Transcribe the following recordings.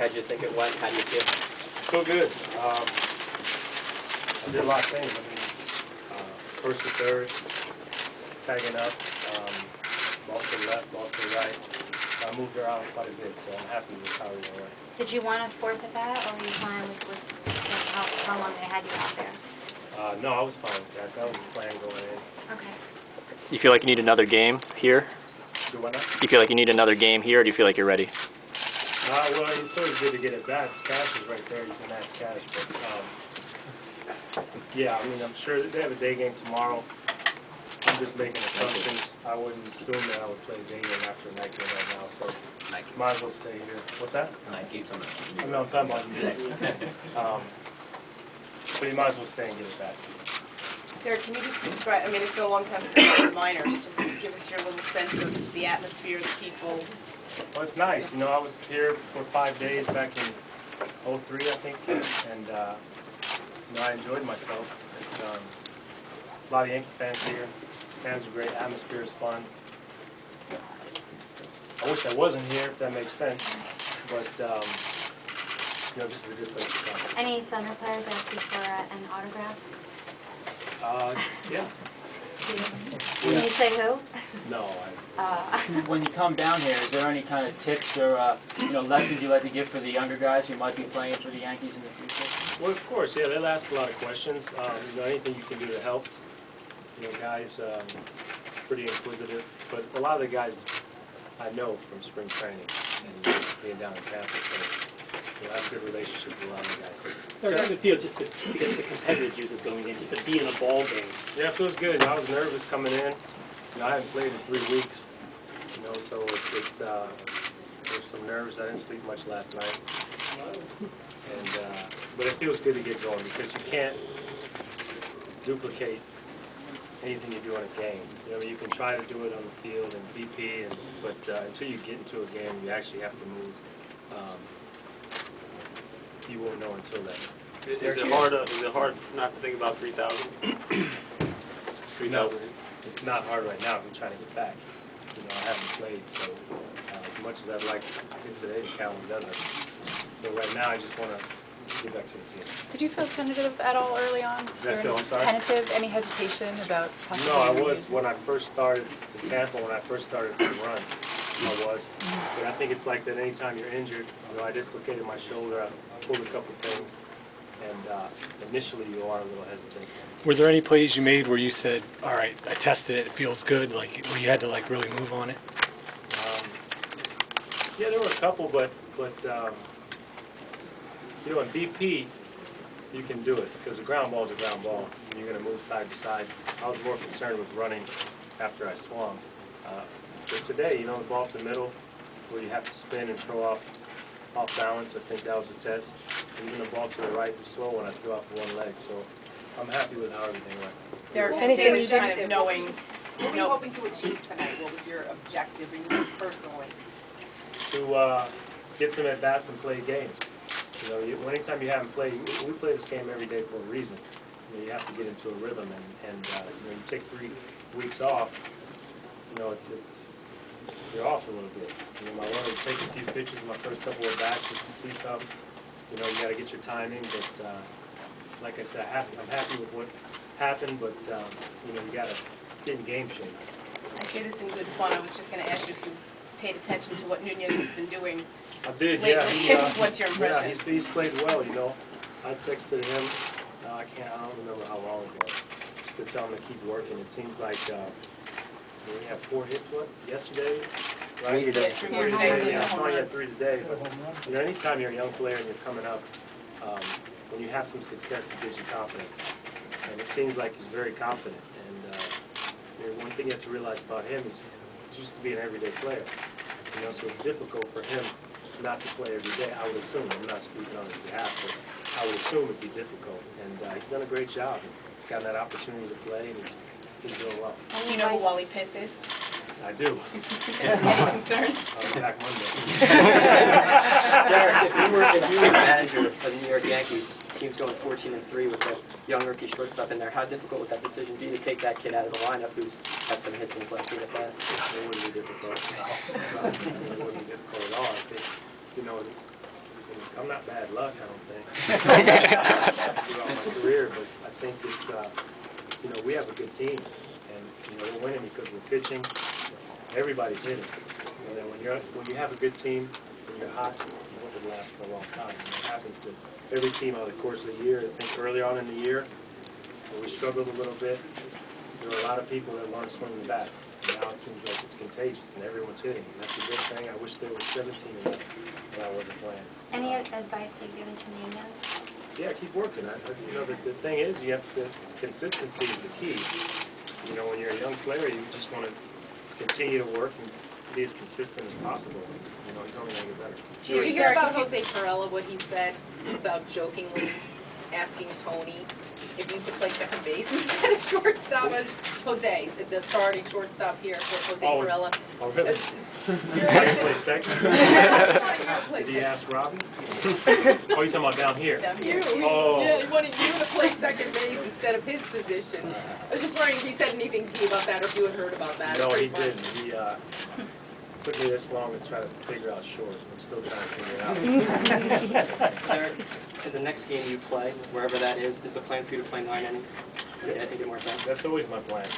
How did you think it went? How do you feel? Feel good. I did a lot of things. I mean, first to third, tagging up, ball to the left, ball to the right. I moved around quite a bit, so I'm happy with how we went. Did you want a fourth at that, or were you fine with how long they had you out there? No, I was fine with that. That was the plan going in. Okay. You feel like you need another game here? Do what now? You feel like you need another game here, or do you feel like you're ready? Well, it's always good to get at bats. Cash is right there. You can ask Cash. But, yeah, I mean, I'm sure that they have a day game tomorrow. I'm just making assumptions. I wouldn't assume that I would play a day game after a night game right now. So might as well stay here. What's that? Nike. No, I'm talking about you. But you might as well stay and get at bats. Derek, can you just describe, I mean, it's been a long time since you've been minors, just give us your little sense of the atmosphere, the people. Well, it's nice. You know, I was here for 5 days back in '03, I think, and you know, I enjoyed myself. It's a lot of Yankee fans here. Fans are great. Atmosphere is fun. I wish I wasn't here, if that makes sense. But you know, this is a good place to come. Any Thunder players ask you for an autograph? Yeah. Can you say who? No, When you come down here, is there any kind of tips or lessons you like to give for the younger guys who might be playing for the Yankees in the future? well, of course, yeah, they'll ask a lot of questions. You know, anything you can do to help. You know, guys, pretty inquisitive. But a lot of the guys I know from spring training and being down in Tampa, so you know, I have a good relationship with a lot of the guys. How does it feel just to get the competitive juices going in, just to be in a ball game? Yeah, it feels good. I was nervous coming in. You know, I haven't played in 3 weeks. You know, so it's there's some nerves. I didn't sleep much last night. And but it feels good to get going because you can't duplicate anything you do in a game. You know, you can try to do it on the field and BP, but until you get into a game, you actually have to move. You won't know until then. Is it hard not to think about 3,000? 3,000. It's not hard right now. I'm trying to get back. You know, I haven't played, so as much as I'd like to get today, the calendar doesn't. So right now, I just want to get back to the team. Did you feel tentative at all early on? I'm sorry? Tentative? Any hesitation about possibly? No, I was when I first started in Tampa. When I first started to run, I was. But I think it's like that. Anytime you're injured, you know, I dislocated my shoulder. I pulled a couple things, and initially you are a little hesitant. Were there any plays you made where you said, "All right, I tested it; it feels good," like where you had to like really move on it? Yeah, there were a couple, but you know, in BP, you can do it because the ground ball is a ground ball, and you're going to move side to side. I was more concerned with running after I swung. But today, you know, the ball up the middle, where you have to spin and throw off balance, I think that was the test. Even the ball to the right was slow when I threw off one leg, so I'm happy with how everything went. Derek, Anything say this kind of knowing. What were you hoping to achieve tonight? What was your objective and you personally? To get some at-bats and play games. You know, anytime you haven't played, we play this game every day for a reason. You know, you have to get into a rhythm, and you know, you take 3 weeks off. You know, you're off a little bit. You know, I wanted to take a few pitches in my first couple of bats just to see something. You know, you got to get your timing, but like I said, I'm happy with what happened, but you know, you got to get in game shape. I say this in good fun. I was just going to ask you if you paid attention to what Nunez has been doing. I did, lately. yeah. What's your impression? Yeah, he's played well, you know. I texted him, I don't remember how long ago, to tell him to keep working. It seems like we have 4 hits, yesterday? Right? 3 today. Yeah, 3 more today. Yeah, I saw you had 3 today, but you know, anytime you're a young player and you're coming up, when you have some success, it gives you confidence. And it seems like he's very confident. And you know, one thing you have to realize about him is he used to be an everyday player. You know, so it's difficult for him not to play every day. I would assume. I'm not speaking on his behalf, but I would assume it'd be difficult. And he's done a great job. He's gotten that opportunity to play, and he's doing well. Do you know who Wally Pitt is? I do. Any concerns? I'll be back Monday. Derek, if you were manager of the New York Yankees, team's going 14-3 with a young rookie shortstop in there, how difficult would that decision be to take that kid out of the lineup who's had some hits in his last 8 at bats? It wouldn't be difficult. It wouldn't be difficult at all. I think, you know, in I'm not bad luck, I don't think. Throughout my career, but I think it's, you know, we have a good team, and you know we're winning because we're pitching. Everybody's hitting, and then when you have a good team and you're hot, you want it to last for a long time. And it happens to every team over the course of the year. I think early on in the year, we struggled a little bit. There were a lot of people that learned swinging the bats. And now it seems like it's contagious and everyone's hitting. And that's a good thing. I wish there were 17 of them when I wasn't playing. Any advice you've given to new youngs? Yeah, keep working. You know, the thing is, you have to, consistency is the key. You know, when you're a young player, you just want to continue to work and be as consistent as possible. You know, he's only going to get better. Did you hear about Jose Perella, what he said about jokingly asking Tony if you could play second base instead of shortstop? Jose, the starting shortstop here for Jose Perella. Oh, really? You're Play second? Did he ask Robbie? Oh, you're talking about down here? Down here. Oh. Yeah, he wanted you to play second base instead of his position. I was just wondering if he said anything to you about that, or if you had heard about that. No, It's he pretty didn't. funny. He took me this long to try to figure out short. I'm still trying to figure it out. Derek, in the next game you play, wherever that is the plan for you to play 9 innings? Yeah, to get more time. That's always my plan.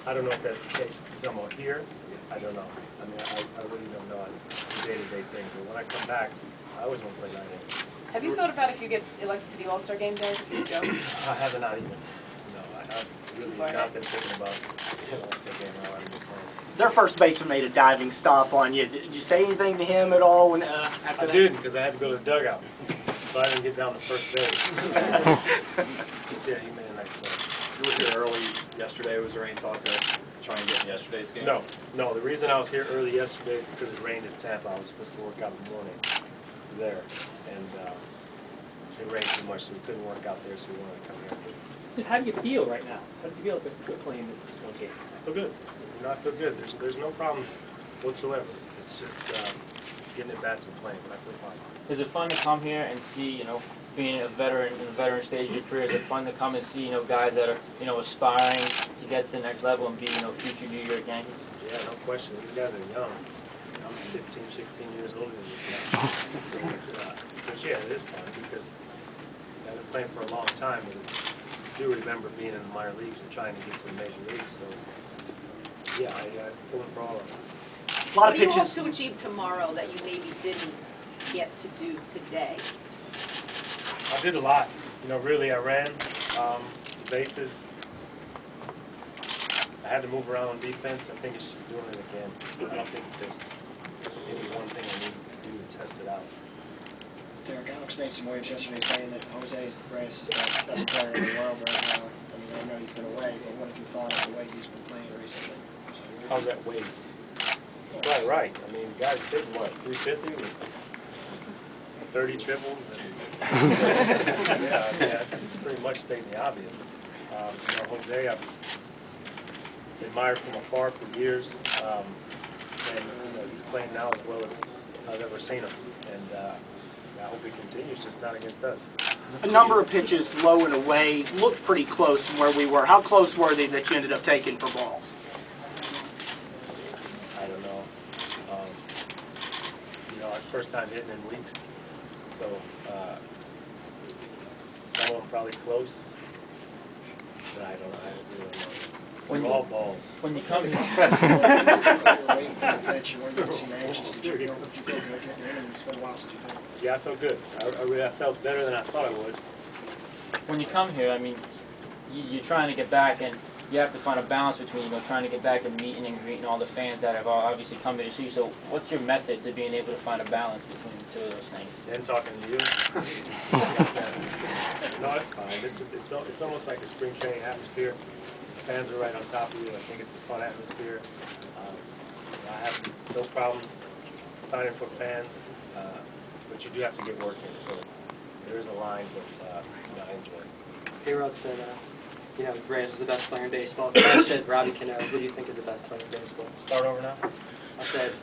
I don't know if that's the case. You're talking about here? I don't know. I mean, I really don't know. It's a day-to-day thing. But when I come back, I always want to play 9 innings. Have you thought about if you get elected to the All-Star game, Derek, if you go? I have not even. No, I've really not been thinking about the All-Star game. How I'm playing. Their first baseman made a diving stop on you. Did you say anything to him at all when, after I that? didn't, because I had to go to the dugout. So I didn't get down to first base. Yeah, he made a nice play. You were here early yesterday. Was there any thought to try and get in yesterday's game? No, no. The reason I was here early yesterday is because it rained in Tampa. I was supposed to work out in the morning there, and it rained too much, so we couldn't work out there, so we wanted to come here. Just how do you feel right now? How do you feel about playing this one game? I feel good. You know, I feel good. There's no problems whatsoever. It's just getting at bats and playing, but I feel fine. Is it fun to come here and see, you know, being a veteran in the veteran stage of your career, is it fun to come and see, you know, guys that are, you know, aspiring to get to the next level and be, you know, future New York Yankees? Yeah, no question. These guys are young. I'm 15, 16 years older than these guys. So it's, but yeah, it is fun because I've been playing for a long time, and I do remember being in the minor leagues and trying to get to the major leagues. So yeah, I'm pulling for all of them. A lot What of do you hope pitches. to achieve tomorrow that you maybe didn't get to do today? I did a lot. You know, really, I ran the bases. I had to move around on defense. I think it's just doing it again. I don't think there's any one thing I need to do to test it out. Derek, Alex made some waves yesterday saying that Jose Reyes is the best player in the world right now. I mean, I know he's been away, but what have you thought of the way he's been playing recently? How's that waves? Right. I mean, guys did what, 350 with 30 triples? And yeah, that's pretty much stating the obvious. You know, Jose, I've admired from afar for years, and you know, he's playing now as well as I've ever seen him. And I hope he continues, just not against us. A number of pitches low and away looked pretty close from where we were. How close were they that you ended up taking for balls? I don't know. You know, it's first time hitting in weeks, so some of them probably close, but I really don't know. When They're all balls. When you come here, Yeah, I felt good. I felt better than I thought I would. when you come here, I mean, you're trying to get back, and you have to find a balance between, you know, trying to get back and meeting and greeting all the fans that have obviously come here to see you. So what's your method to being able to find a balance between the two of those things? Then talking to you. No, it's fine. It's almost like a spring training atmosphere. The fans are right on top of you. I think it's a fun atmosphere. I have no problem signing for fans, but you do have to get work in. So there is a line, but you know, I enjoy it. A-Rod said, you know, Reyes was the best player in baseball. Cash said Robbie Cano. Who do you think is the best player in baseball? Start over now. I said,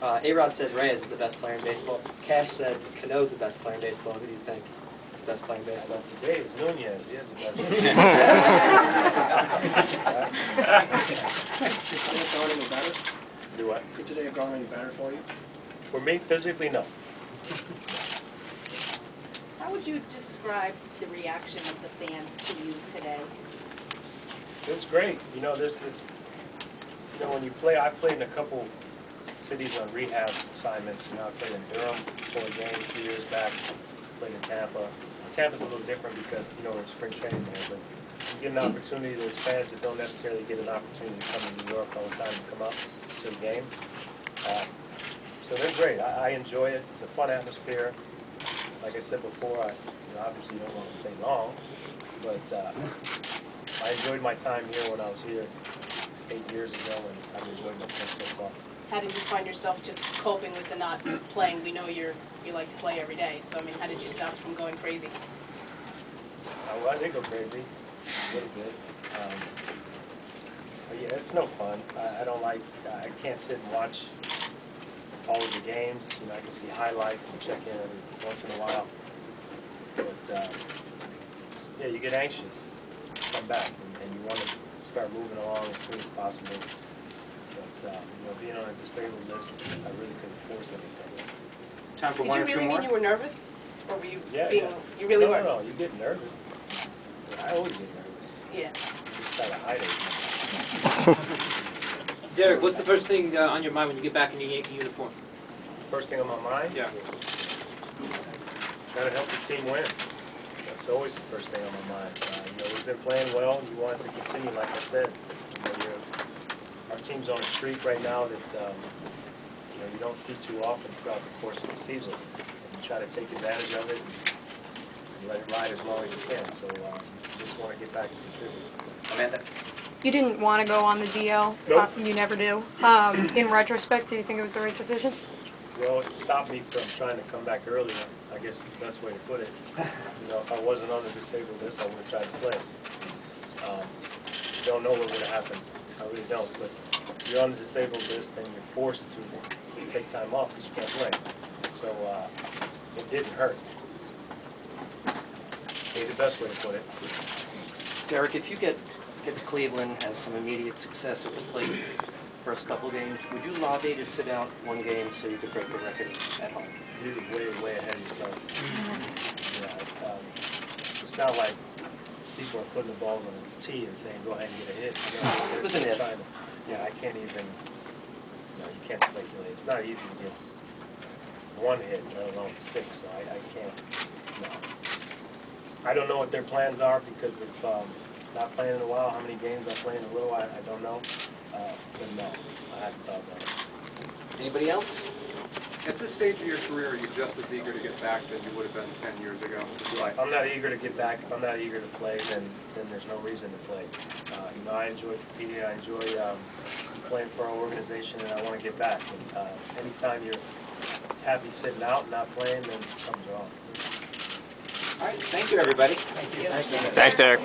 A-Rod said Reyes is the best player in baseball. Cash said Cano's the best player in baseball. Who do you think is the best player in baseball? Today is Nunez. He has the best. Could today have gone any better? Do what? Could today have gone any better for you? For me, physically, no. How would you describe the reaction of the fans to you today? It's great. You know, when you play, I played in a couple cities on rehab assignments. You know, I played in Durham for a game 2 years back. Played in Tampa. Tampa's a little different because, you know, we're in spring training there, but you get an opportunity. There's fans that don't necessarily get an opportunity to come to New York all the time and come up to the games. So they're great. I enjoy it. It's a fun atmosphere. Like I said before, obviously you don't want to stay long, but I enjoyed my time here when I was here 8 years ago, and I've enjoyed my time so far. How did you find yourself just coping with the not playing? We know you like to play every day, so I mean, how did you stop from going crazy? Well, I did go crazy a little bit. But yeah, it's no fun. I can't sit and watch all of the games. You know, I can see highlights and check in every once in a while. But yeah, you get anxious to come back, and you want to start moving along as soon as possible. But you know, being on a disabled list, I really couldn't force anything. Time for Did one you or two really more? mean you were nervous? Or were you Yeah, being, yeah. you really were? No, you get nervous. I always get nervous. Yeah. You just try to hide it. Derek, what's the first thing on your mind when you get back in your Yankee uniform? First thing on my mind? Yeah. Gotta help the team win. That's always the first thing on my mind. You know, we've been playing well. You want it to continue, like I said. You know, our team's on a streak right now that you know, you don't see too often throughout the course of the season. And you try to take advantage of it and let it ride as long as you can. So you just want to get back and contribute. Amanda? You didn't want to go on the DL. Nope. You never do. In retrospect, do you think it was the right decision? Well, it stopped me from trying to come back earlier. I guess is the best way to put it. You know, if I wasn't on the disabled list, I would have tried to play. Don't know what would have happened. I really don't. But if you're on the disabled list, then you're forced to take time off because you can't play. So it didn't hurt. Maybe the best way to put it. Derek, if you get to Cleveland, have some immediate success at the plate, first couple games, would you lobby to sit out one game so you could break the record at home? You're way ahead of yourself. You know, it's not like people are putting the balls on the tee and saying, go ahead and get a hit. You know, It was an if. Yeah, I can't even, you know, you can't speculate. It's not easy to get one hit, let alone 6, so I can't, no. I don't know what their plans are because of not playing in a while, how many games I play in a row, I don't know. But no, I haven't thought about it. Anybody else? At this stage of your career, are you just as eager to get back than you would have been 10 years ago? If I'm not eager to get back, if I'm not eager to play, then there's no reason to play. You know, I enjoy competing, I enjoy playing for our organization, and I want to get back. And, anytime you're happy sitting out and not playing, then something's wrong. All right, thank you, everybody. Thanks, Derek.